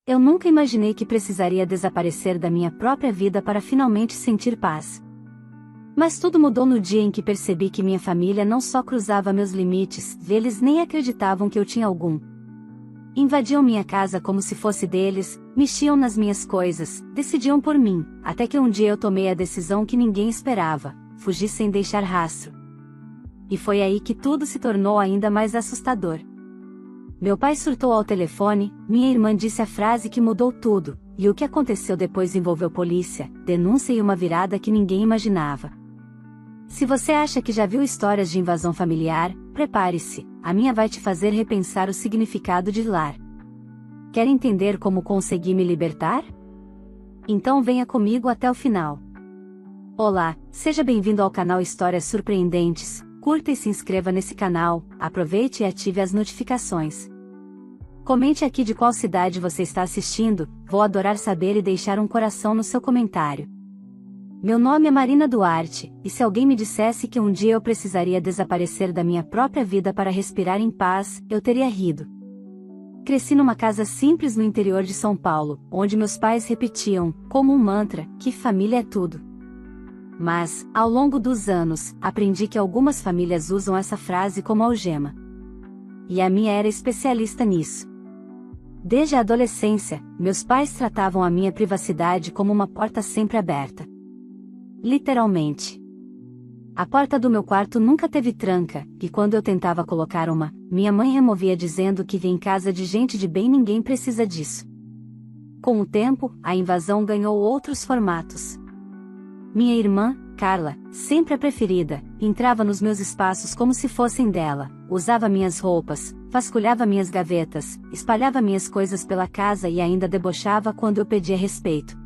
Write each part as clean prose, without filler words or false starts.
Eu nunca imaginei que precisaria desaparecer da minha própria vida para finalmente sentir paz. Mas tudo mudou no dia em que percebi que minha família não só cruzava meus limites, eles nem acreditavam que eu tinha algum. Invadiam minha casa como se fosse deles, mexiam nas minhas coisas, decidiam por mim, até que um dia eu tomei a decisão que ninguém esperava: fugi sem deixar rastro. E foi aí que tudo se tornou ainda mais assustador. Meu pai surtou ao telefone, minha irmã disse a frase que mudou tudo, e o que aconteceu depois envolveu polícia, denúncia e uma virada que ninguém imaginava. Se você acha que já viu histórias de invasão familiar, prepare-se, a minha vai te fazer repensar o significado de lar. Quer entender como consegui me libertar? Então venha comigo até o final. Olá, seja bem-vindo ao canal Histórias Surpreendentes, curta e se inscreva nesse canal, aproveite e ative as notificações. Comente aqui de qual cidade você está assistindo, vou adorar saber e deixar um coração no seu comentário. Meu nome é Marina Duarte, e se alguém me dissesse que um dia eu precisaria desaparecer da minha própria vida para respirar em paz, eu teria rido. Cresci numa casa simples no interior de São Paulo, onde meus pais repetiam, como um mantra, que família é tudo. Mas, ao longo dos anos, aprendi que algumas famílias usam essa frase como algema. E a minha era especialista nisso. Desde a adolescência, meus pais tratavam a minha privacidade como uma porta sempre aberta. Literalmente. A porta do meu quarto nunca teve tranca, e quando eu tentava colocar uma, minha mãe removia dizendo que em casa de gente de bem ninguém precisa disso. Com o tempo, a invasão ganhou outros formatos. Minha irmã, Carla, sempre a preferida, entrava nos meus espaços como se fossem dela, usava minhas roupas, vasculhava minhas gavetas, espalhava minhas coisas pela casa e ainda debochava quando eu pedia respeito.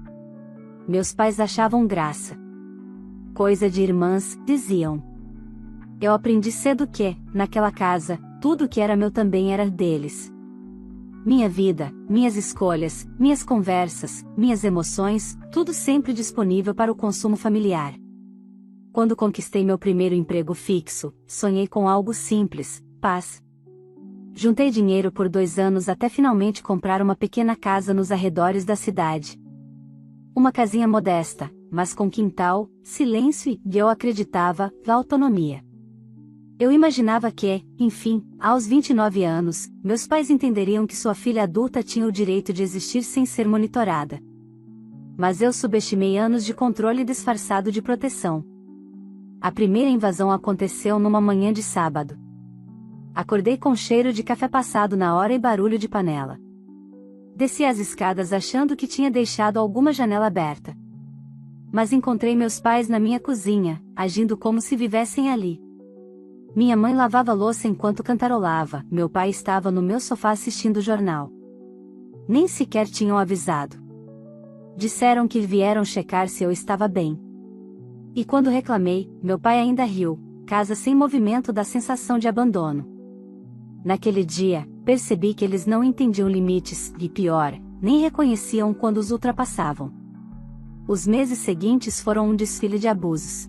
Meus pais achavam graça. Coisa de irmãs, diziam. Eu aprendi cedo que, naquela casa, tudo que era meu também era deles. Minha vida, minhas escolhas, minhas conversas, minhas emoções, tudo sempre disponível para o consumo familiar. Quando conquistei meu primeiro emprego fixo, sonhei com algo simples: paz. Juntei dinheiro por 2 anos até finalmente comprar uma pequena casa nos arredores da cidade. Uma casinha modesta, mas com quintal, silêncio e, eu acreditava, autonomia. Eu imaginava que, enfim, aos 29 anos, meus pais entenderiam que sua filha adulta tinha o direito de existir sem ser monitorada. Mas eu subestimei anos de controle disfarçado de proteção. A primeira invasão aconteceu numa manhã de sábado. Acordei com cheiro de café passado na hora e barulho de panela. Desci as escadas achando que tinha deixado alguma janela aberta. Mas encontrei meus pais na minha cozinha, agindo como se vivessem ali. Minha mãe lavava louça enquanto cantarolava, meu pai estava no meu sofá assistindo o jornal. Nem sequer tinham avisado. Disseram que vieram checar se eu estava bem. E quando reclamei, meu pai ainda riu, casa sem movimento da sensação de abandono. Naquele dia, percebi que eles não entendiam limites, e pior, nem reconheciam quando os ultrapassavam. Os meses seguintes foram um desfile de abusos.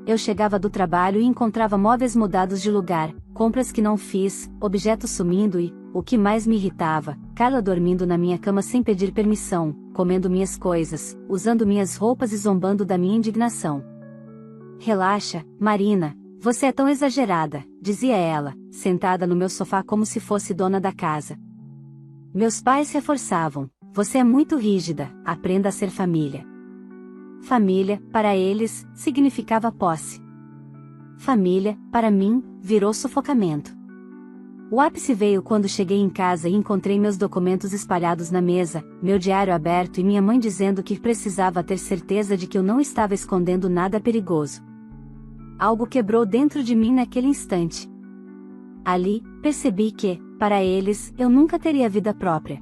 Eu chegava do trabalho e encontrava móveis mudados de lugar, compras que não fiz, objetos sumindo e, o que mais me irritava, Carla dormindo na minha cama sem pedir permissão, comendo minhas coisas, usando minhas roupas e zombando da minha indignação. Relaxa, Marina, você é tão exagerada, dizia ela, sentada no meu sofá como se fosse dona da casa. Meus pais reforçavam: você é muito rígida, aprenda a ser família. Família, para eles, significava posse. Família, para mim, virou sufocamento. O ápice veio quando cheguei em casa e encontrei meus documentos espalhados na mesa, meu diário aberto e minha mãe dizendo que precisava ter certeza de que eu não estava escondendo nada perigoso. Algo quebrou dentro de mim naquele instante. Ali, percebi que, para eles, eu nunca teria vida própria.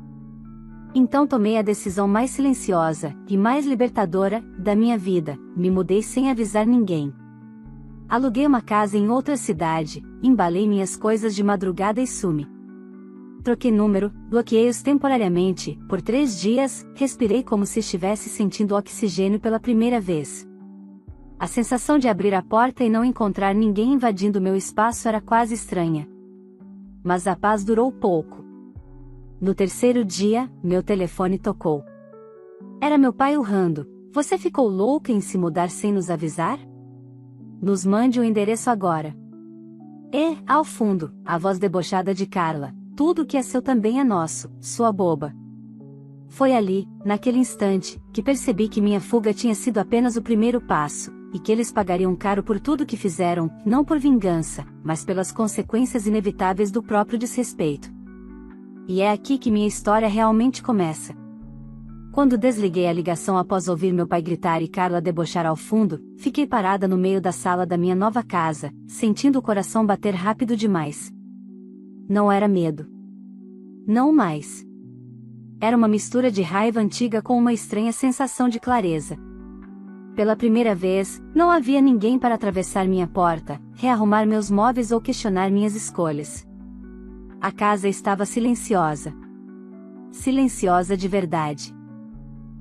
Então tomei a decisão mais silenciosa, e mais libertadora, da minha vida: me mudei sem avisar ninguém. Aluguei uma casa em outra cidade, embalei minhas coisas de madrugada e sumi. Troquei número, bloqueei-os temporariamente, por 3 dias, respirei como se estivesse sentindo oxigênio pela primeira vez. A sensação de abrir a porta e não encontrar ninguém invadindo meu espaço era quase estranha. Mas a paz durou pouco. No terceiro dia, meu telefone tocou. Era meu pai urrando: "Você ficou louca em se mudar sem nos avisar? Nos mande o endereço agora." E, ao fundo, a voz debochada de Carla: "Tudo que é seu também é nosso, sua boba." Foi ali, naquele instante, que percebi que minha fuga tinha sido apenas o primeiro passo, e que eles pagariam caro por tudo que fizeram, não por vingança, mas pelas consequências inevitáveis do próprio desrespeito. E é aqui que minha história realmente começa. Quando desliguei a ligação após ouvir meu pai gritar e Carla debochar ao fundo, fiquei parada no meio da sala da minha nova casa, sentindo o coração bater rápido demais. Não era medo. Não mais. Era uma mistura de raiva antiga com uma estranha sensação de clareza. Pela primeira vez, não havia ninguém para atravessar minha porta, rearrumar meus móveis ou questionar minhas escolhas. A casa estava silenciosa. Silenciosa de verdade.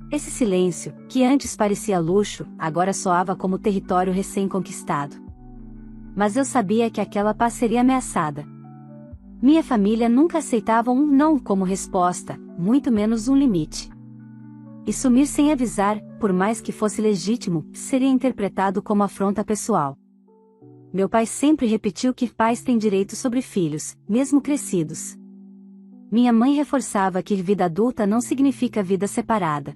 Esse silêncio, que antes parecia luxo, agora soava como território recém-conquistado. Mas eu sabia que aquela paz seria ameaçada. Minha família nunca aceitava um não como resposta, muito menos um limite. E sumir sem avisar, por mais que fosse legítimo, seria interpretado como afronta pessoal. Meu pai sempre repetiu que pais têm direito sobre filhos, mesmo crescidos. Minha mãe reforçava que vida adulta não significa vida separada.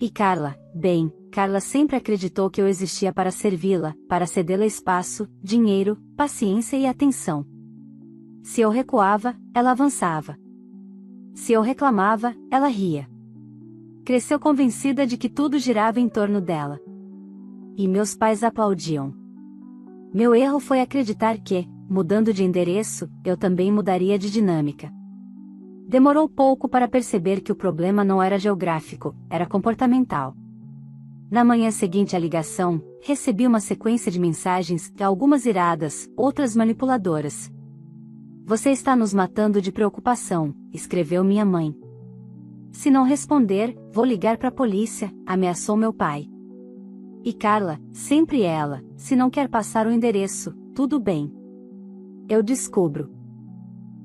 E Carla, bem, Carla sempre acreditou que eu existia para servi-la, para cedê-la espaço, dinheiro, paciência e atenção. Se eu recuava, ela avançava. Se eu reclamava, ela ria. Cresceu convencida de que tudo girava em torno dela. E meus pais aplaudiam. Meu erro foi acreditar que, mudando de endereço, eu também mudaria de dinâmica. Demorou pouco para perceber que o problema não era geográfico, era comportamental. Na manhã seguinte à ligação, recebi uma sequência de mensagens, algumas iradas, outras manipuladoras. "Você está nos matando de preocupação", escreveu minha mãe. "Se não responder, vou ligar para a polícia", ameaçou meu pai. E Carla, sempre ela: "Se não quer passar o endereço, tudo bem. Eu descubro.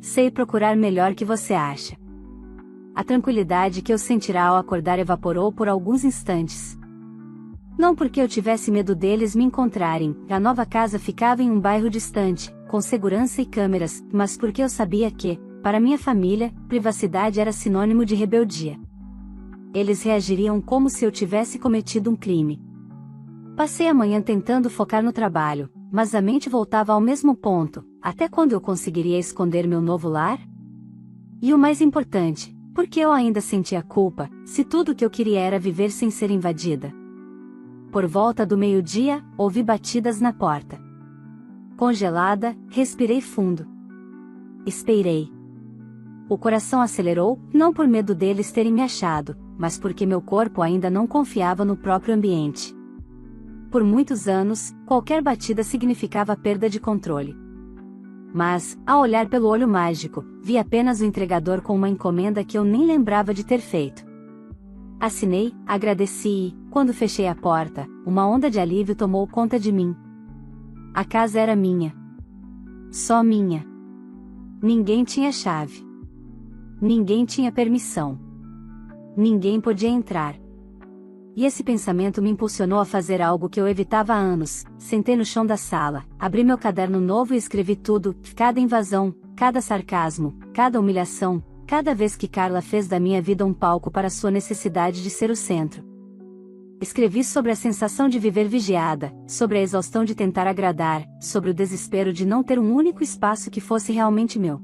Sei procurar melhor que você acha." A tranquilidade que eu sentirá ao acordar evaporou por alguns instantes. Não porque eu tivesse medo deles me encontrarem, a nova casa ficava em um bairro distante, com segurança e câmeras, mas porque eu sabia que, para minha família, privacidade era sinônimo de rebeldia. Eles reagiriam como se eu tivesse cometido um crime. Passei a manhã tentando focar no trabalho, mas a mente voltava ao mesmo ponto: até quando eu conseguiria esconder meu novo lar? E o mais importante, por que eu ainda sentia culpa, se tudo o que eu queria era viver sem ser invadida? Por volta do meio-dia, ouvi batidas na porta. Congelada, respirei fundo. Esperei. O coração acelerou, não por medo deles terem me achado, mas porque meu corpo ainda não confiava no próprio ambiente. Por muitos anos, qualquer batida significava perda de controle. Mas, ao olhar pelo olho mágico, vi apenas o entregador com uma encomenda que eu nem lembrava de ter feito. Assinei, agradeci e, quando fechei a porta, uma onda de alívio tomou conta de mim. A casa era minha. Só minha. Ninguém tinha chave. Ninguém tinha permissão. Ninguém podia entrar. E esse pensamento me impulsionou a fazer algo que eu evitava há anos. Sentei no chão da sala, abri meu caderno novo e escrevi tudo, cada invasão, cada sarcasmo, cada humilhação, cada vez que Carla fez da minha vida um palco para sua necessidade de ser o centro. Escrevi sobre a sensação de viver vigiada, sobre a exaustão de tentar agradar, sobre o desespero de não ter um único espaço que fosse realmente meu.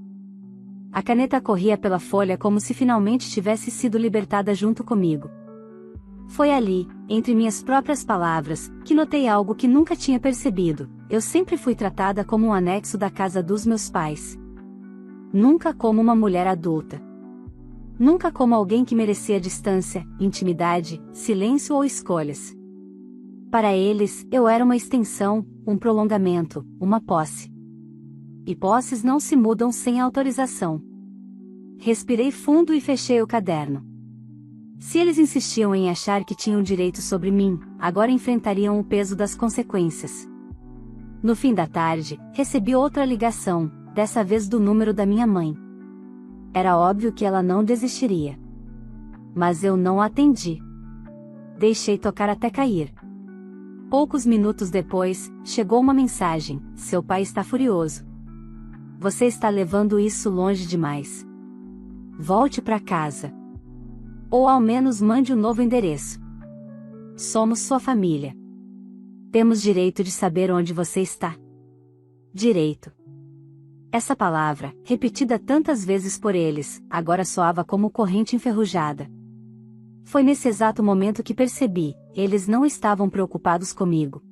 A caneta corria pela folha como se finalmente tivesse sido libertada junto comigo. Foi ali, entre minhas próprias palavras, que notei algo que nunca tinha percebido: eu sempre fui tratada como um anexo da casa dos meus pais. Nunca como uma mulher adulta. Nunca como alguém que merecia distância, intimidade, silêncio ou escolhas. Para eles, eu era uma extensão, um prolongamento, uma posse. E posses não se mudam sem autorização. Respirei fundo e fechei o caderno. Se eles insistiam em achar que tinham direito sobre mim, agora enfrentariam o peso das consequências. No fim da tarde, recebi outra ligação, dessa vez do número da minha mãe. Era óbvio que ela não desistiria. Mas eu não atendi. Deixei tocar até cair. Poucos minutos depois, chegou uma mensagem: seu pai está furioso. Você está levando isso longe demais. Volte para casa. Ou ao menos mande um novo endereço. Somos sua família. Temos direito de saber onde você está. Direito. Essa palavra, repetida tantas vezes por eles, agora soava como corrente enferrujada. Foi nesse exato momento que percebi: eles não estavam preocupados comigo.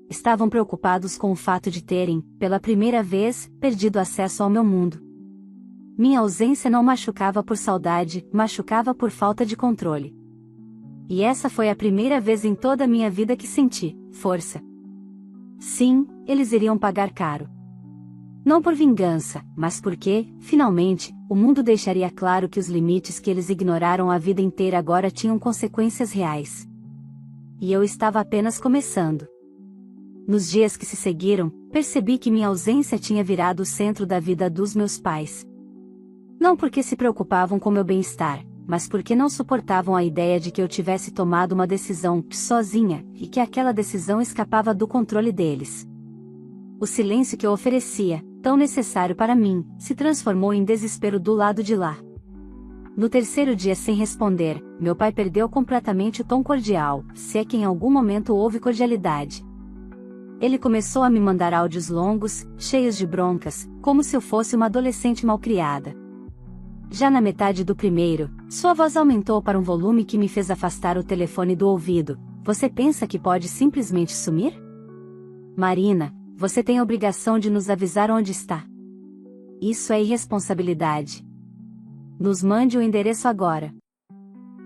Estavam preocupados com o fato de terem, pela primeira vez, perdido acesso ao meu mundo. Minha ausência não machucava por saudade, machucava por falta de controle. E essa foi a primeira vez em toda a minha vida que senti força. Sim, eles iriam pagar caro. Não por vingança, mas porque, finalmente, o mundo deixaria claro que os limites que eles ignoraram a vida inteira agora tinham consequências reais. E eu estava apenas começando. Nos dias que se seguiram, percebi que minha ausência tinha virado o centro da vida dos meus pais. Não porque se preocupavam com meu bem-estar, mas porque não suportavam a ideia de que eu tivesse tomado uma decisão sozinha, e que aquela decisão escapava do controle deles. O silêncio que eu oferecia, tão necessário para mim, se transformou em desespero do lado de lá. No terceiro dia sem responder, meu pai perdeu completamente o tom cordial, se é que em algum momento houve cordialidade. Ele começou a me mandar áudios longos, cheios de broncas, como se eu fosse uma adolescente malcriada. Já na metade do primeiro, sua voz aumentou para um volume que me fez afastar o telefone do ouvido. Você pensa que pode simplesmente sumir? Marina, você tem a obrigação de nos avisar onde está. Isso é irresponsabilidade. Nos mande o endereço agora.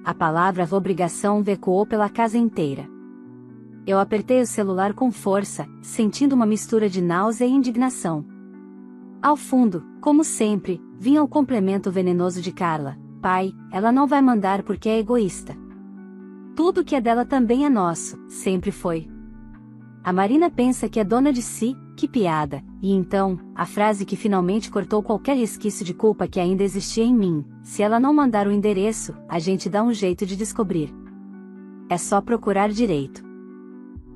A palavra obrigação ecoou pela casa inteira. Eu apertei o celular com força, sentindo uma mistura de náusea e indignação. Ao fundo, como sempre, vinha o complemento venenoso de Carla: pai, ela não vai mandar porque é egoísta. Tudo que é dela também é nosso, sempre foi. A Marina pensa que é dona de si, que piada, e então, a frase que finalmente cortou qualquer resquício de culpa que ainda existia em mim: se ela não mandar o endereço, a gente dá um jeito de descobrir. É só procurar direito.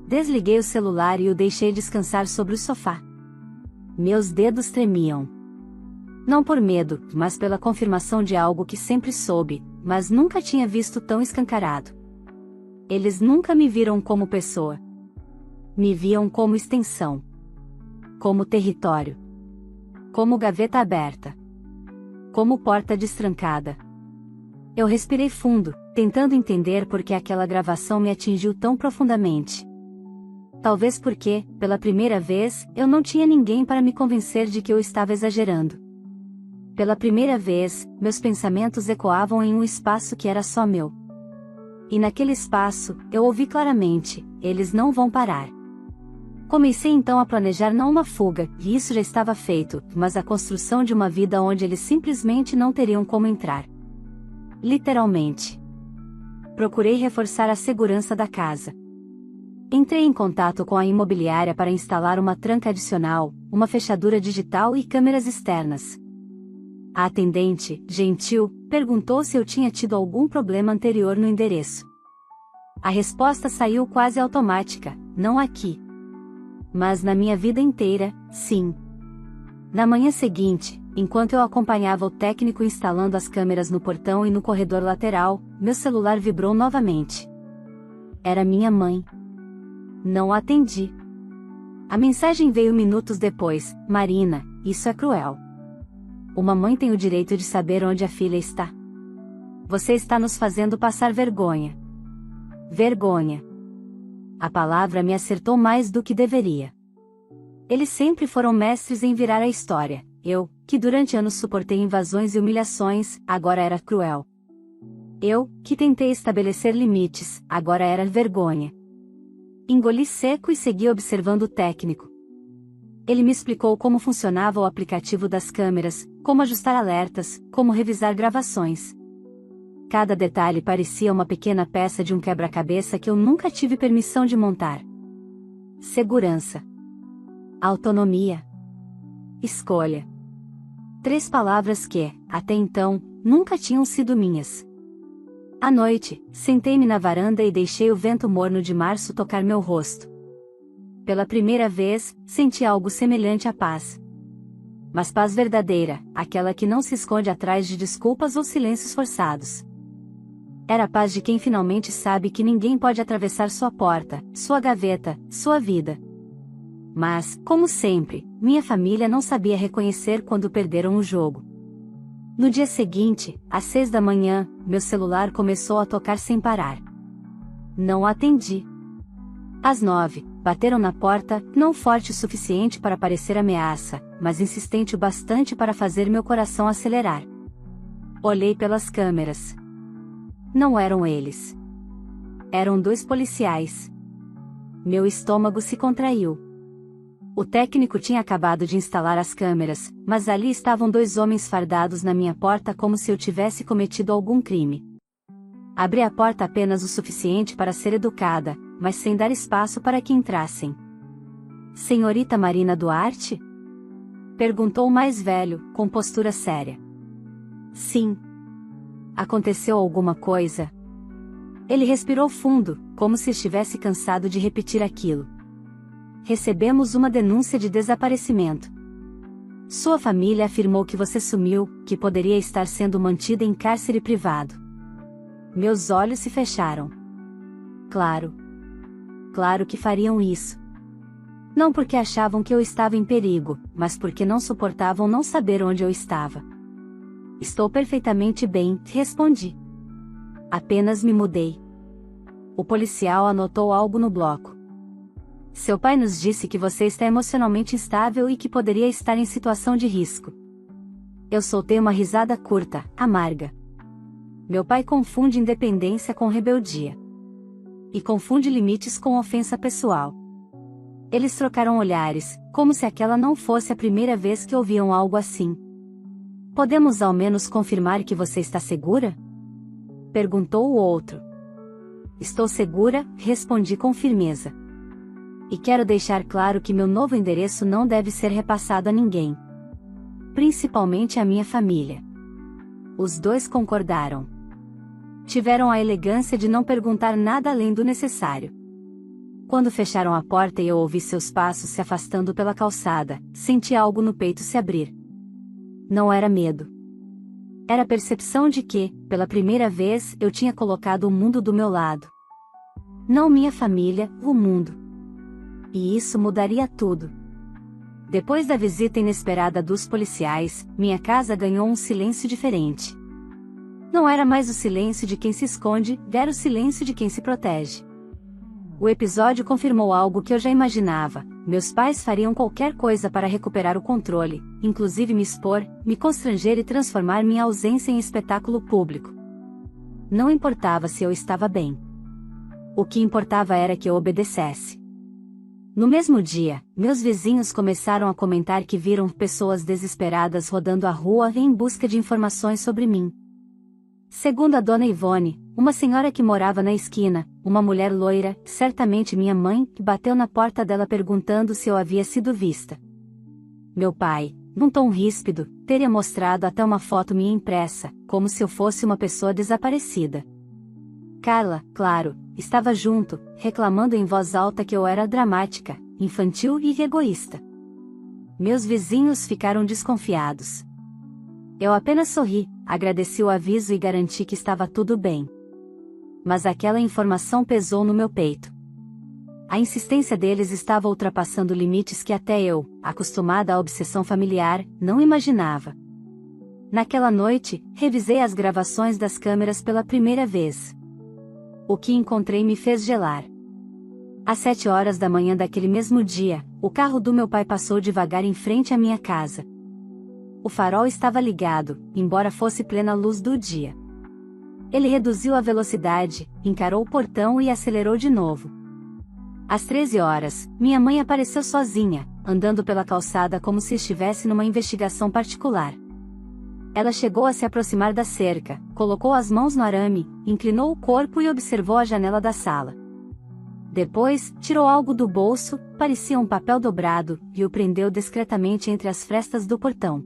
Desliguei o celular e o deixei descansar sobre o sofá. Meus dedos tremiam. Não por medo, mas pela confirmação de algo que sempre soube, mas nunca tinha visto tão escancarado. Eles nunca me viram como pessoa. Me viam como extensão. Como território. Como gaveta aberta. Como porta destrancada. Eu respirei fundo, tentando entender por que aquela gravação me atingiu tão profundamente. Talvez porque, pela primeira vez, eu não tinha ninguém para me convencer de que eu estava exagerando. Pela primeira vez, meus pensamentos ecoavam em um espaço que era só meu. E naquele espaço, eu ouvi claramente: eles não vão parar. Comecei então a planejar não uma fuga, e isso já estava feito, mas a construção de uma vida onde eles simplesmente não teriam como entrar. Literalmente. Procurei reforçar a segurança da casa. Entrei em contato com a imobiliária para instalar uma tranca adicional, uma fechadura digital e câmeras externas. A atendente, gentil, perguntou se eu tinha tido algum problema anterior no endereço. A resposta saiu quase automática: não aqui. Mas na minha vida inteira, sim. Na manhã seguinte, enquanto eu acompanhava o técnico instalando as câmeras no portão e no corredor lateral, meu celular vibrou novamente. Era minha mãe. Não atendi. A mensagem veio minutos depois: Marina, isso é cruel. Uma mãe tem o direito de saber onde a filha está. Você está nos fazendo passar vergonha. Vergonha. A palavra me acertou mais do que deveria. Eles sempre foram mestres em virar a história. Eu, que durante anos suportei invasões e humilhações, agora era cruel. Eu, que tentei estabelecer limites, agora era vergonha. Engoli seco e segui observando o técnico. Ele me explicou como funcionava o aplicativo das câmeras, como ajustar alertas, como revisar gravações. Cada detalhe parecia uma pequena peça de um quebra-cabeça que eu nunca tive permissão de montar. Segurança. Autonomia. Escolha. 3 palavras que, até então, nunca tinham sido minhas. À noite, sentei-me na varanda e deixei o vento morno de março tocar meu rosto. Pela primeira vez, senti algo semelhante à paz. Mas paz verdadeira, aquela que não se esconde atrás de desculpas ou silêncios forçados. Era a paz de quem finalmente sabe que ninguém pode atravessar sua porta, sua gaveta, sua vida. Mas, como sempre, minha família não sabia reconhecer quando perderam o jogo. No dia seguinte, às 6 da manhã, meu celular começou a tocar sem parar. Não atendi. Às 9, bateram na porta, não forte o suficiente para parecer ameaça, mas insistente o bastante para fazer meu coração acelerar. Olhei pelas câmeras. Não eram eles. Eram 2 policiais. Meu estômago se contraiu. O técnico tinha acabado de instalar as câmeras, mas ali estavam 2 homens fardados na minha porta como se eu tivesse cometido algum crime. Abri a porta apenas o suficiente para ser educada, mas sem dar espaço para que entrassem. Senhorita Marina Duarte? Perguntou o mais velho, com postura séria. Sim. Aconteceu alguma coisa? Ele respirou fundo, como se estivesse cansado de repetir aquilo. Recebemos uma denúncia de desaparecimento. Sua família afirmou que você sumiu, que poderia estar sendo mantida em cárcere privado. Meus olhos se fecharam. Claro. Claro que fariam isso. Não porque achavam que eu estava em perigo, mas porque não suportavam não saber onde eu estava. Estou perfeitamente bem, respondi. Apenas me mudei. O policial anotou algo no bloco. Seu pai nos disse que você está emocionalmente instável e que poderia estar em situação de risco. Eu soltei uma risada curta, amarga. Meu pai confunde independência com rebeldia. E confunde limites com ofensa pessoal. Eles trocaram olhares, como se aquela não fosse a primeira vez que ouviam algo assim. Podemos ao menos confirmar que você está segura? Perguntou o outro. Estou segura, respondi com firmeza. E quero deixar claro que meu novo endereço não deve ser repassado a ninguém. Principalmente a minha família. Os 2 concordaram. Tiveram a elegância de não perguntar nada além do necessário. Quando fecharam a porta e eu ouvi seus passos se afastando pela calçada, senti algo no peito se abrir. Não era medo. Era a percepção de que, pela primeira vez, eu tinha colocado o mundo do meu lado. Não minha família, o mundo. E isso mudaria tudo. Depois da visita inesperada dos policiais, minha casa ganhou um silêncio diferente. Não era mais o silêncio de quem se esconde, era o silêncio de quem se protege. O episódio confirmou algo que eu já imaginava: meus pais fariam qualquer coisa para recuperar o controle, inclusive me expor, me constranger e transformar minha ausência em espetáculo público. Não importava se eu estava bem. O que importava era que eu obedecesse. No mesmo dia, meus vizinhos começaram a comentar que viram pessoas desesperadas rodando a rua em busca de informações sobre mim. Segundo a dona Ivone, uma senhora que morava na esquina, uma mulher loira, certamente minha mãe, bateu na porta dela perguntando se eu havia sido vista. Meu pai, num tom ríspido, teria mostrado até uma foto minha impressa, como se eu fosse uma pessoa desaparecida. Carla, claro, estava junto, reclamando em voz alta que eu era dramática, infantil e egoísta. Meus vizinhos ficaram desconfiados. Eu apenas sorri, agradeci o aviso e garanti que estava tudo bem. Mas aquela informação pesou no meu peito. A insistência deles estava ultrapassando limites que até eu, acostumada à obsessão familiar, não imaginava. Naquela noite, revisei as gravações das câmeras pela primeira vez. O que encontrei me fez gelar. Às 7 horas da manhã daquele mesmo dia, o carro do meu pai passou devagar em frente à minha casa. O farol estava ligado, embora fosse plena luz do dia. Ele reduziu a velocidade, encarou o portão e acelerou de novo. Às 13 horas, minha mãe apareceu sozinha, andando pela calçada como se estivesse numa investigação particular. Ela chegou a se aproximar da cerca, colocou as mãos no arame, inclinou o corpo e observou a janela da sala. Depois, tirou algo do bolso, parecia um papel dobrado, e o prendeu discretamente entre as frestas do portão.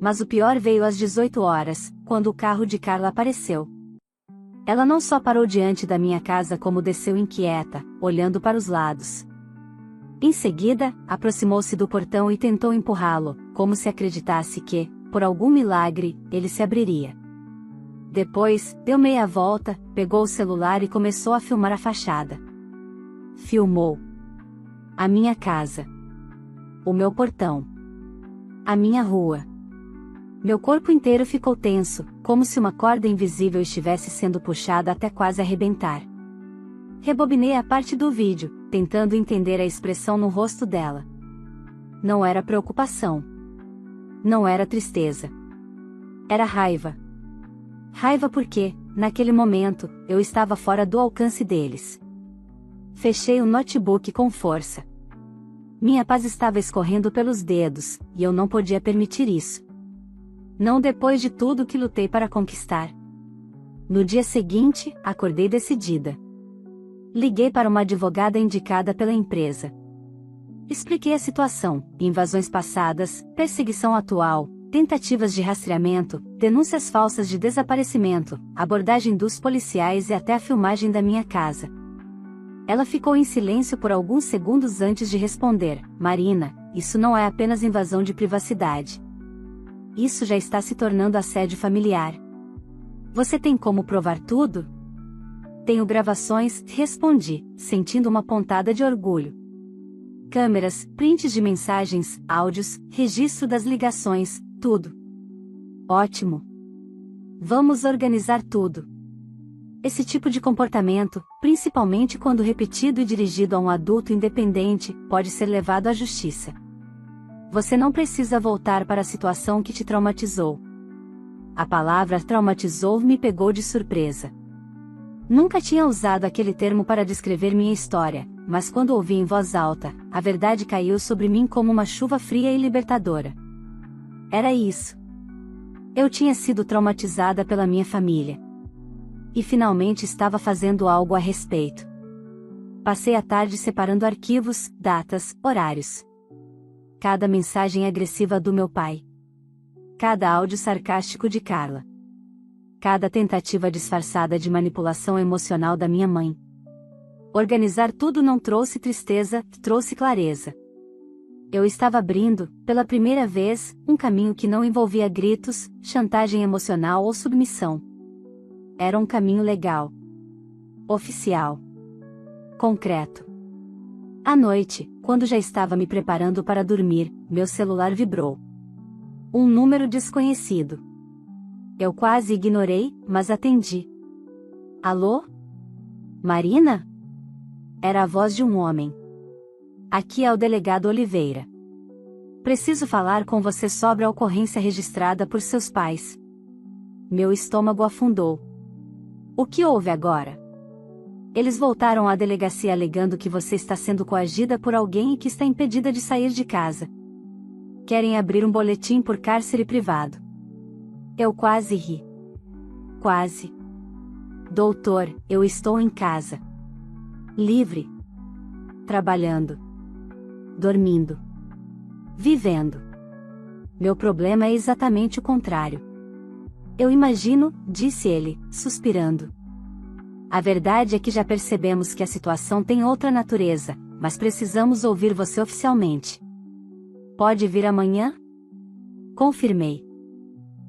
Mas o pior veio às 18 horas, quando o carro de Carla apareceu. Ela não só parou diante da minha casa como desceu inquieta, olhando para os lados. Em seguida, aproximou-se do portão e tentou empurrá-lo, como se acreditasse que, por algum milagre, ele se abriria. Depois, deu meia volta, pegou o celular e começou a filmar a fachada. Filmou a minha casa, o meu portão, a minha rua. Meu corpo inteiro ficou tenso, como se uma corda invisível estivesse sendo puxada até quase arrebentar. Rebobinei a parte do vídeo, tentando entender a expressão no rosto dela. Não era preocupação. Não era tristeza. Era raiva. Raiva porque, naquele momento, eu estava fora do alcance deles. Fechei o notebook com força. Minha paz estava escorrendo pelos dedos, e eu não podia permitir isso. Não depois de tudo que lutei para conquistar. No dia seguinte, acordei decidida. Liguei para uma advogada indicada pela empresa. Expliquei a situação: invasões passadas, perseguição atual, tentativas de rastreamento, denúncias falsas de desaparecimento, abordagem dos policiais e até a filmagem da minha casa. Ela ficou em silêncio por alguns segundos antes de responder: Marina, isso não é apenas invasão de privacidade. Isso já está se tornando assédio familiar. Você tem como provar tudo? Tenho gravações, respondi, sentindo uma pontada de orgulho. Câmeras, prints de mensagens, áudios, registro das ligações, tudo. Ótimo. Vamos organizar tudo. Esse tipo de comportamento, principalmente quando repetido e dirigido a um adulto independente, pode ser levado à justiça. Você não precisa voltar para a situação que te traumatizou. A palavra traumatizou me pegou de surpresa. Nunca tinha usado aquele termo para descrever minha história, mas quando ouvi em voz alta, a verdade caiu sobre mim como uma chuva fria e libertadora. Era isso. Eu tinha sido traumatizada pela minha família. E finalmente estava fazendo algo a respeito. Passei a tarde separando arquivos, datas, horários. Cada mensagem agressiva do meu pai. Cada áudio sarcástico de Carla. Cada tentativa disfarçada de manipulação emocional da minha mãe. Organizar tudo não trouxe tristeza, trouxe clareza. Eu estava abrindo, pela primeira vez, um caminho que não envolvia gritos, chantagem emocional ou submissão. Era um caminho legal. Oficial. Concreto. À noite, quando já estava me preparando para dormir, meu celular vibrou. Um número desconhecido. Eu quase ignorei, mas atendi. Alô? Marina? Era a voz de um homem. Aqui é o delegado Oliveira. Preciso falar com você sobre a ocorrência registrada por seus pais. Meu estômago afundou. O que houve agora? Eles voltaram à delegacia alegando que você está sendo coagida por alguém e que está impedida de sair de casa. Querem abrir um boletim por cárcere privado. Eu quase ri. Quase. Doutor, eu estou em casa. Livre. Trabalhando. Dormindo. Vivendo. Meu problema é exatamente o contrário. Eu imagino, disse ele, suspirando. A verdade é que já percebemos que a situação tem outra natureza, mas precisamos ouvir você oficialmente. Pode vir amanhã? Confirmei.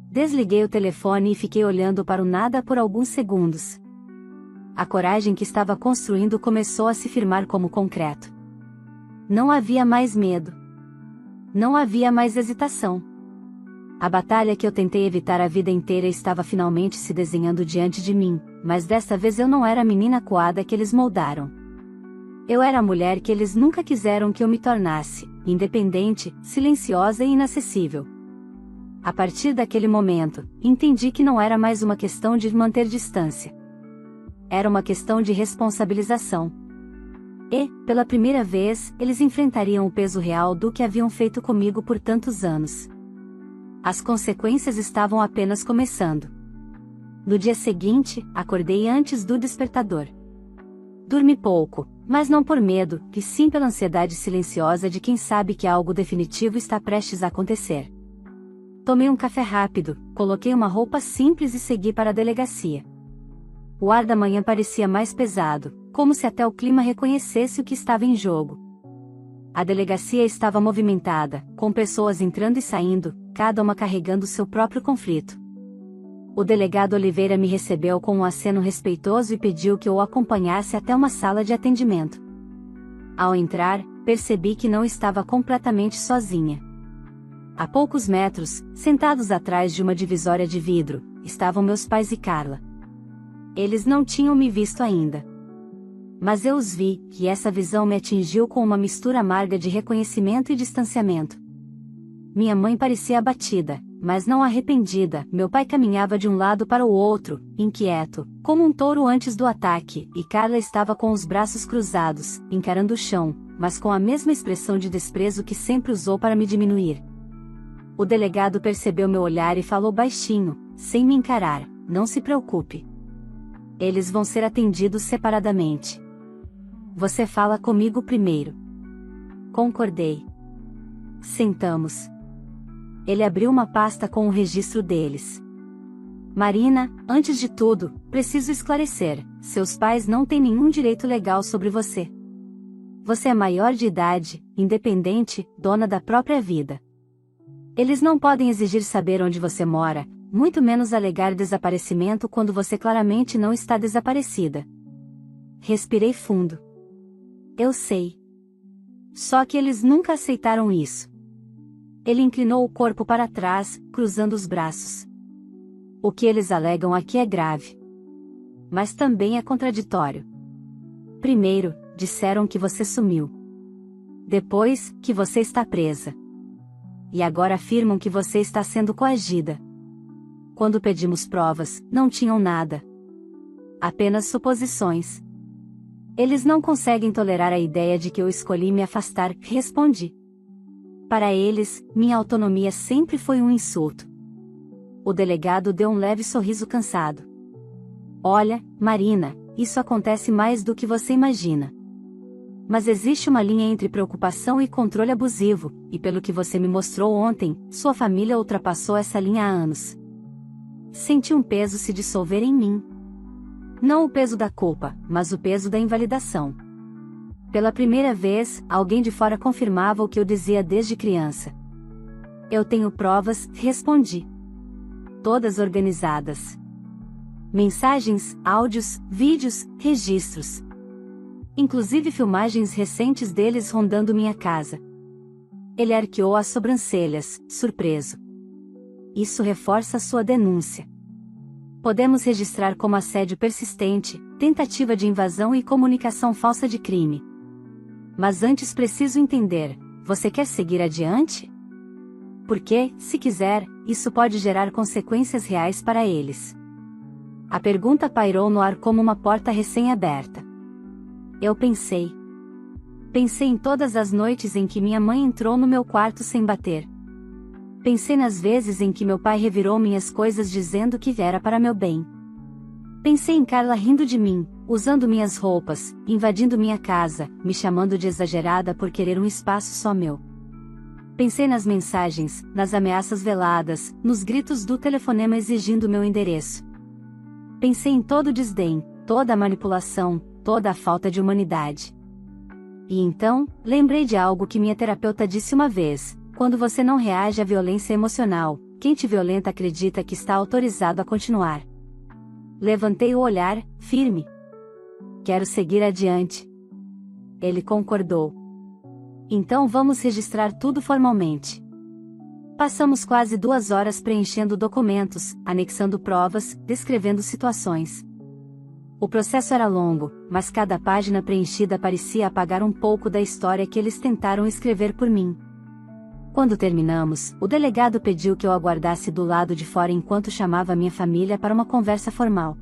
Desliguei o telefone e fiquei olhando para o nada por alguns segundos. A coragem que estava construindo começou a se firmar como concreto. Não havia mais medo. Não havia mais hesitação. A batalha que eu tentei evitar a vida inteira estava finalmente se desenhando diante de mim, mas desta vez eu não era a menina coada que eles moldaram. Eu era a mulher que eles nunca quiseram que eu me tornasse, independente, silenciosa e inacessível. A partir daquele momento, entendi que não era mais uma questão de manter distância. Era uma questão de responsabilização. E, pela primeira vez, eles enfrentariam o peso real do que haviam feito comigo por tantos anos. As consequências estavam apenas começando. No dia seguinte, acordei antes do despertador. Dormi pouco, mas não por medo, e sim pela ansiedade silenciosa de quem sabe que algo definitivo está prestes a acontecer. Tomei um café rápido, coloquei uma roupa simples e segui para a delegacia. O ar da manhã parecia mais pesado, como se até o clima reconhecesse o que estava em jogo. A delegacia estava movimentada, com pessoas entrando e saindo, cada uma carregando seu próprio conflito. O delegado Oliveira me recebeu com um aceno respeitoso e pediu que eu o acompanhasse até uma sala de atendimento. Ao entrar, percebi que não estava completamente sozinha. A poucos metros, sentados atrás de uma divisória de vidro, estavam meus pais e Carla. Eles não tinham me visto ainda. Mas eu os vi, e essa visão me atingiu com uma mistura amarga de reconhecimento e distanciamento. Minha mãe parecia abatida, mas não arrependida. Meu pai caminhava de um lado para o outro, inquieto, como um touro antes do ataque, e Carla estava com os braços cruzados, encarando o chão, mas com a mesma expressão de desprezo que sempre usou para me diminuir. O delegado percebeu meu olhar e falou baixinho, sem me encarar: "Não se preocupe. Eles vão ser atendidos separadamente. Você fala comigo primeiro." Concordei. Sentamos. Ele abriu uma pasta com o registro deles. "Marina, antes de tudo, preciso esclarecer: seus pais não têm nenhum direito legal sobre você. Você é maior de idade, independente, dona da própria vida. Eles não podem exigir saber onde você mora, muito menos alegar desaparecimento quando você claramente não está desaparecida." Respirei fundo. Eu sei. Só que eles nunca aceitaram isso. Ele inclinou o corpo para trás, cruzando os braços. "O que eles alegam aqui é grave. Mas também é contraditório. Primeiro, disseram que você sumiu. Depois, que você está presa. E agora afirmam que você está sendo coagida. Quando pedimos provas, não tinham nada. Apenas suposições. Eles não conseguem tolerar a ideia de que eu escolhi me afastar", respondi. Para eles, minha autonomia sempre foi um insulto. O delegado deu um leve sorriso cansado. "Olha, Marina, isso acontece mais do que você imagina. Mas existe uma linha entre preocupação e controle abusivo, e pelo que você me mostrou ontem, sua família ultrapassou essa linha há anos." Senti um peso se dissolver em mim. Não o peso da culpa, mas o peso da invalidação. Pela primeira vez, alguém de fora confirmava o que eu dizia desde criança. "Eu tenho provas", respondi. "Todas organizadas. Mensagens, áudios, vídeos, registros. Inclusive filmagens recentes deles rondando minha casa." Ele arqueou as sobrancelhas, surpreso. "Isso reforça sua denúncia. Podemos registrar como assédio persistente, tentativa de invasão e comunicação falsa de crime. Mas antes preciso entender: você quer seguir adiante? Porque, se quiser, isso pode gerar consequências reais para eles." A pergunta pairou no ar como uma porta recém-aberta. Eu pensei. Pensei em todas as noites em que minha mãe entrou no meu quarto sem bater. Pensei nas vezes em que meu pai revirou minhas coisas dizendo que era para meu bem. Pensei em Carla rindo de mim, usando minhas roupas, invadindo minha casa, me chamando de exagerada por querer um espaço só meu. Pensei nas mensagens, nas ameaças veladas, nos gritos do telefonema exigindo meu endereço. Pensei em todo o desdém, toda a manipulação, toda a falta de humanidade. E então, lembrei de algo que minha terapeuta disse uma vez: quando você não reage à violência emocional, quem te violenta acredita que está autorizado a continuar. Levantei o olhar, firme. Quero seguir adiante. Ele concordou. Então vamos registrar tudo formalmente. Passamos quase 2 horas preenchendo documentos, anexando provas, descrevendo situações. O processo era longo, mas cada página preenchida parecia apagar um pouco da história que eles tentaram escrever por mim. Quando terminamos, o delegado pediu que eu aguardasse do lado de fora enquanto chamava minha família para uma conversa formal.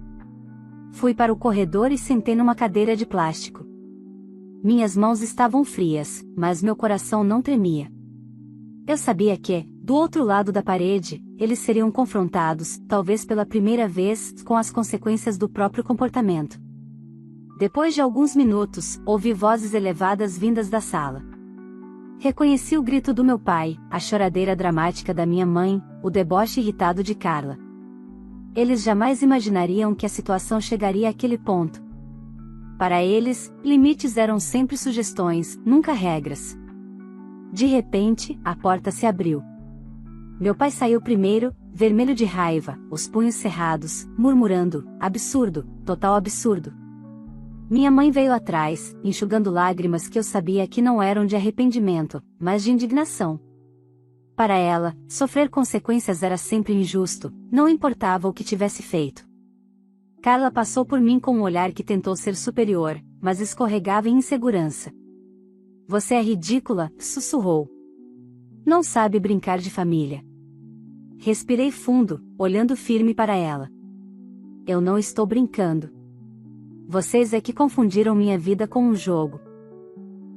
Fui para o corredor e sentei numa cadeira de plástico. Minhas mãos estavam frias, mas meu coração não tremia. Eu sabia que, do outro lado da parede, eles seriam confrontados, talvez pela primeira vez, com as consequências do próprio comportamento. Depois de alguns minutos, ouvi vozes elevadas vindas da sala. Reconheci o grito do meu pai, a choradeira dramática da minha mãe, o deboche irritado de Carla. Eles jamais imaginariam que a situação chegaria àquele ponto. Para eles, limites eram sempre sugestões, nunca regras. De repente, a porta se abriu. Meu pai saiu primeiro, vermelho de raiva, os punhos cerrados, murmurando: absurdo, total absurdo. Minha mãe veio atrás, enxugando lágrimas que eu sabia que não eram de arrependimento, mas de indignação. Para ela, sofrer consequências era sempre injusto, não importava o que tivesse feito. Carla passou por mim com um olhar que tentou ser superior, mas escorregava em insegurança. Você é ridícula, sussurrou. Não sabe brincar de família. Respirei fundo, olhando firme para ela. Eu não estou brincando. Vocês é que confundiram minha vida com um jogo.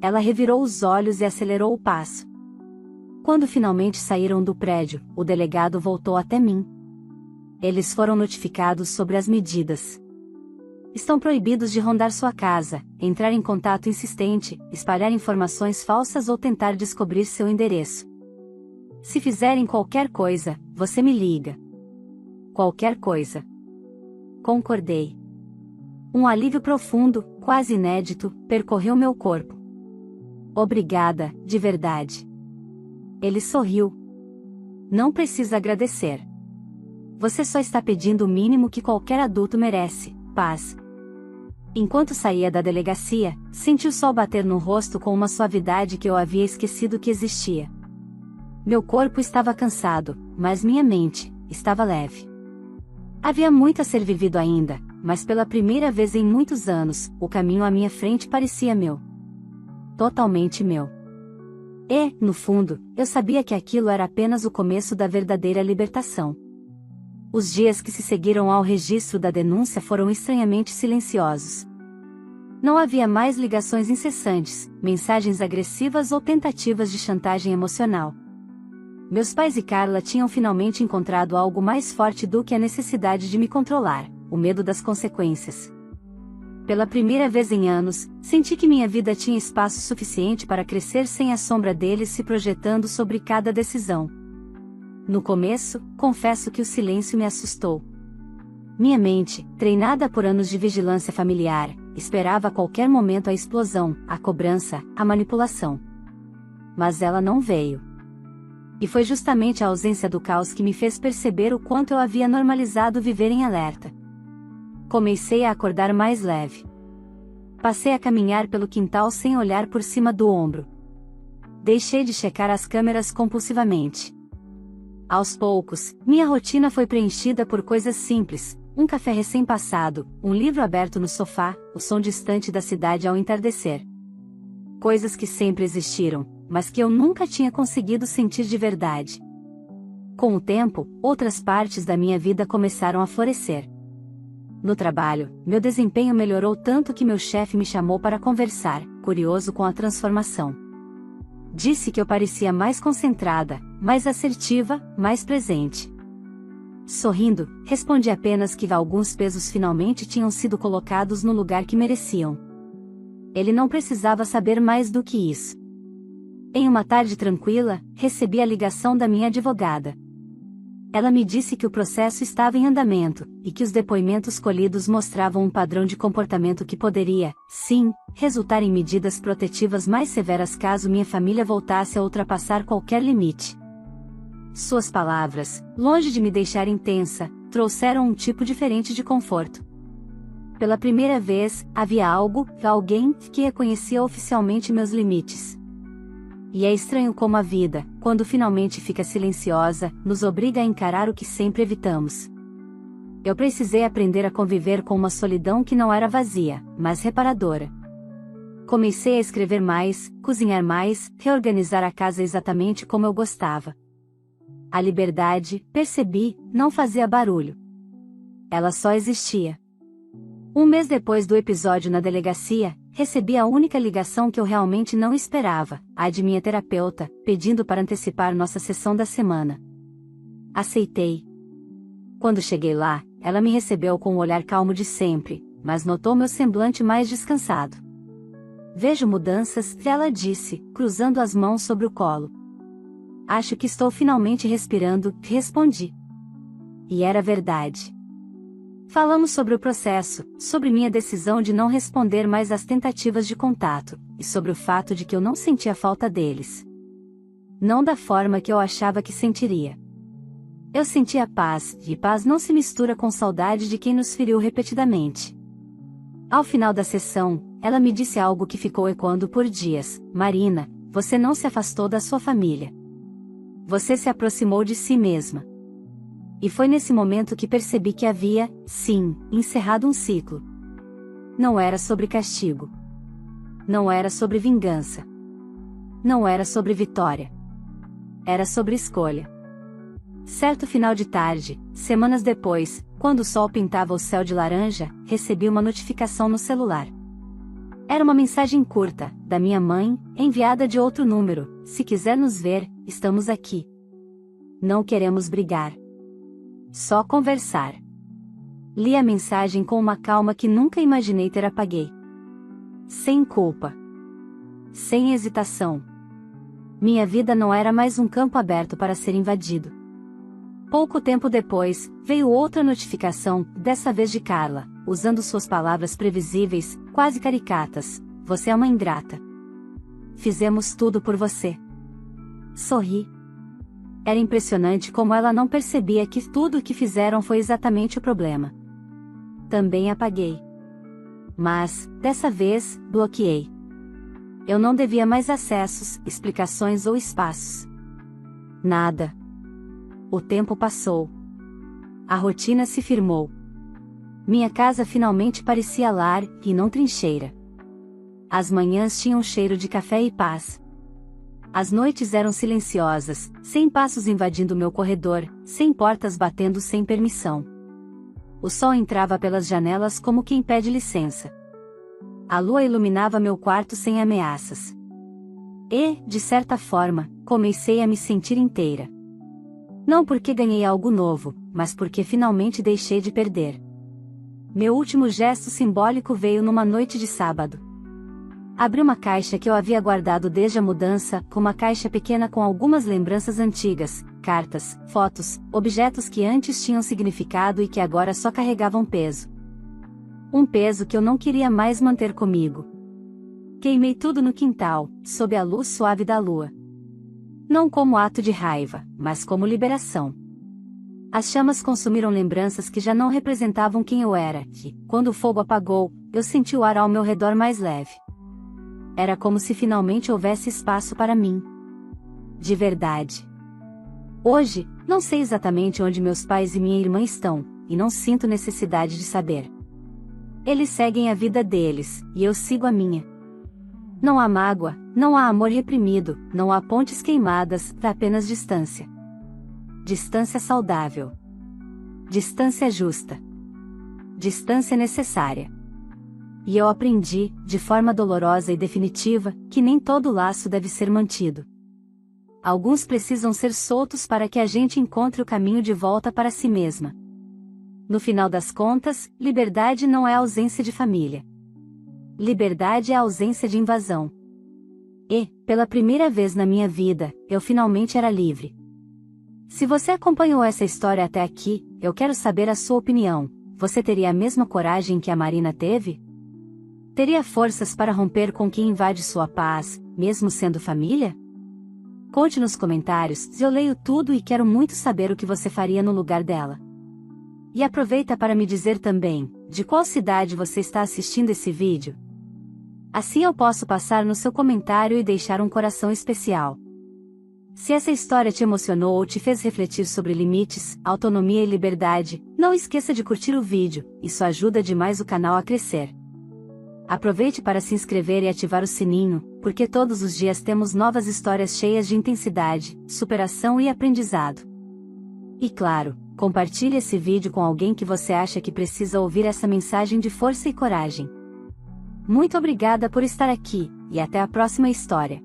Ela revirou os olhos e acelerou o passo. Quando finalmente saíram do prédio, o delegado voltou até mim. Eles foram notificados sobre as medidas. Estão proibidos de rondar sua casa, entrar em contato insistente, espalhar informações falsas ou tentar descobrir seu endereço. Se fizerem qualquer coisa, você me liga. Qualquer coisa. Concordei. Um alívio profundo, quase inédito, percorreu meu corpo. Obrigada, de verdade. Ele sorriu. Não precisa agradecer. Você só está pedindo o mínimo que qualquer adulto merece: paz. Enquanto saía da delegacia, senti o sol bater no rosto com uma suavidade que eu havia esquecido que existia. Meu corpo estava cansado, mas minha mente estava leve. Havia muito a ser vivido ainda, mas pela primeira vez em muitos anos, o caminho à minha frente parecia meu. Totalmente meu. E, no fundo, eu sabia que aquilo era apenas o começo da verdadeira libertação. Os dias que se seguiram ao registro da denúncia foram estranhamente silenciosos. Não havia mais ligações incessantes, mensagens agressivas ou tentativas de chantagem emocional. Meus pais e Carla tinham finalmente encontrado algo mais forte do que a necessidade de me controlar: o medo das consequências. Pela primeira vez em anos, senti que minha vida tinha espaço suficiente para crescer sem a sombra deles se projetando sobre cada decisão. No começo, confesso que o silêncio me assustou. Minha mente, treinada por anos de vigilância familiar, esperava a qualquer momento a explosão, a cobrança, a manipulação. Mas ela não veio. E foi justamente a ausência do caos que me fez perceber o quanto eu havia normalizado viver em alerta. Comecei a acordar mais leve. Passei a caminhar pelo quintal sem olhar por cima do ombro. Deixei de checar as câmeras compulsivamente. Aos poucos, minha rotina foi preenchida por coisas simples: um café recém-passado, um livro aberto no sofá, o som distante da cidade ao entardecer. Coisas que sempre existiram, mas que eu nunca tinha conseguido sentir de verdade. Com o tempo, outras partes da minha vida começaram a florescer. No trabalho, meu desempenho melhorou tanto que meu chefe me chamou para conversar, curioso com a transformação. Disse que eu parecia mais concentrada, mais assertiva, mais presente. Sorrindo, respondi apenas que alguns pesos finalmente tinham sido colocados no lugar que mereciam. Ele não precisava saber mais do que isso. Em uma tarde tranquila, recebi a ligação da minha advogada. Ela me disse que o processo estava em andamento, e que os depoimentos colhidos mostravam um padrão de comportamento que poderia, sim, resultar em medidas protetivas mais severas caso minha família voltasse a ultrapassar qualquer limite. Suas palavras, longe de me deixarem tensa, trouxeram um tipo diferente de conforto. Pela primeira vez, havia alguém que reconhecia oficialmente meus limites. E é estranho como a vida, quando finalmente fica silenciosa, nos obriga a encarar o que sempre evitamos. Eu precisei aprender a conviver com uma solidão que não era vazia, mas reparadora. Comecei a escrever mais, cozinhar mais, reorganizar a casa exatamente como eu gostava. A liberdade, percebi, não fazia barulho. Ela só existia. Um mês depois do episódio na delegacia, recebi a única ligação que eu realmente não esperava, a de minha terapeuta, pedindo para antecipar nossa sessão da semana. Aceitei. Quando cheguei lá, ela me recebeu com o olhar calmo de sempre, mas notou meu semblante mais descansado. Vejo mudanças, ela disse, cruzando as mãos sobre o colo. Acho que estou finalmente respirando, respondi. E era verdade. Falamos sobre o processo, sobre minha decisão de não responder mais às tentativas de contato, e sobre o fato de que eu não sentia falta deles. Não da forma que eu achava que sentiria. Eu sentia paz, e paz não se mistura com saudade de quem nos feriu repetidamente. Ao final da sessão, ela me disse algo que ficou ecoando por dias: Marina, você não se afastou da sua família. Você se aproximou de si mesma. E foi nesse momento que percebi que havia, sim, encerrado um ciclo. Não era sobre castigo. Não era sobre vingança. Não era sobre vitória. Era sobre escolha. Certo final de tarde, semanas depois, quando o sol pintava o céu de laranja, recebi uma notificação no celular. Era uma mensagem curta, da minha mãe, enviada de outro número: se quiser nos ver, estamos aqui. Não queremos brigar. Só conversar. Li a mensagem com uma calma que nunca imaginei ter apaguei. Sem culpa. Sem hesitação. Minha vida não era mais um campo aberto para ser invadido. Pouco tempo depois, veio outra notificação, dessa vez de Carla, usando suas palavras previsíveis, quase caricatas: você é uma ingrata. Fizemos tudo por você. Sorri. Era impressionante como ela não percebia que tudo o que fizeram foi exatamente o problema. Também apaguei. Mas, dessa vez, bloqueei. Eu não devia mais acessos, explicações ou espaços. Nada. O tempo passou. A rotina se firmou. Minha casa finalmente parecia lar, e não trincheira. As manhãs tinham cheiro de café e paz. As noites eram silenciosas, sem passos invadindo meu corredor, sem portas batendo sem permissão. O sol entrava pelas janelas como quem pede licença. A lua iluminava meu quarto sem ameaças. E, de certa forma, comecei a me sentir inteira. Não porque ganhei algo novo, mas porque finalmente deixei de perder. Meu último gesto simbólico veio numa noite de sábado. Abri uma caixa que eu havia guardado desde a mudança, uma caixa pequena com algumas lembranças antigas, cartas, fotos, objetos que antes tinham significado e que agora só carregavam peso. Um peso que eu não queria mais manter comigo. Queimei tudo no quintal, sob a luz suave da lua. Não como ato de raiva, mas como liberação. As chamas consumiram lembranças que já não representavam quem eu era, e, quando o fogo apagou, eu senti o ar ao meu redor mais leve. Era como se finalmente houvesse espaço para mim. De verdade. Hoje, não sei exatamente onde meus pais e minha irmã estão, e não sinto necessidade de saber. Eles seguem a vida deles, e eu sigo a minha. Não há mágoa, não há amor reprimido, não há pontes queimadas, há apenas distância. Distância saudável. Distância justa. Distância necessária. E eu aprendi, de forma dolorosa e definitiva, que nem todo laço deve ser mantido. Alguns precisam ser soltos para que a gente encontre o caminho de volta para si mesma. No final das contas, liberdade não é ausência de família. Liberdade é ausência de invasão. E, pela primeira vez na minha vida, eu finalmente era livre. Se você acompanhou essa história até aqui, eu quero saber a sua opinião. Você teria a mesma coragem que a Marina teve? Teria forças para romper com quem invade sua paz, mesmo sendo família? Conte nos comentários, eu leio tudo e quero muito saber o que você faria no lugar dela. E aproveita para me dizer também, de qual cidade você está assistindo esse vídeo? Assim eu posso passar no seu comentário e deixar um coração especial. Se essa história te emocionou ou te fez refletir sobre limites, autonomia e liberdade, não esqueça de curtir o vídeo, isso ajuda demais o canal a crescer. Aproveite para se inscrever e ativar o sininho, porque todos os dias temos novas histórias cheias de intensidade, superação e aprendizado. E claro, compartilhe esse vídeo com alguém que você acha que precisa ouvir essa mensagem de força e coragem. Muito obrigada por estar aqui, e até a próxima história.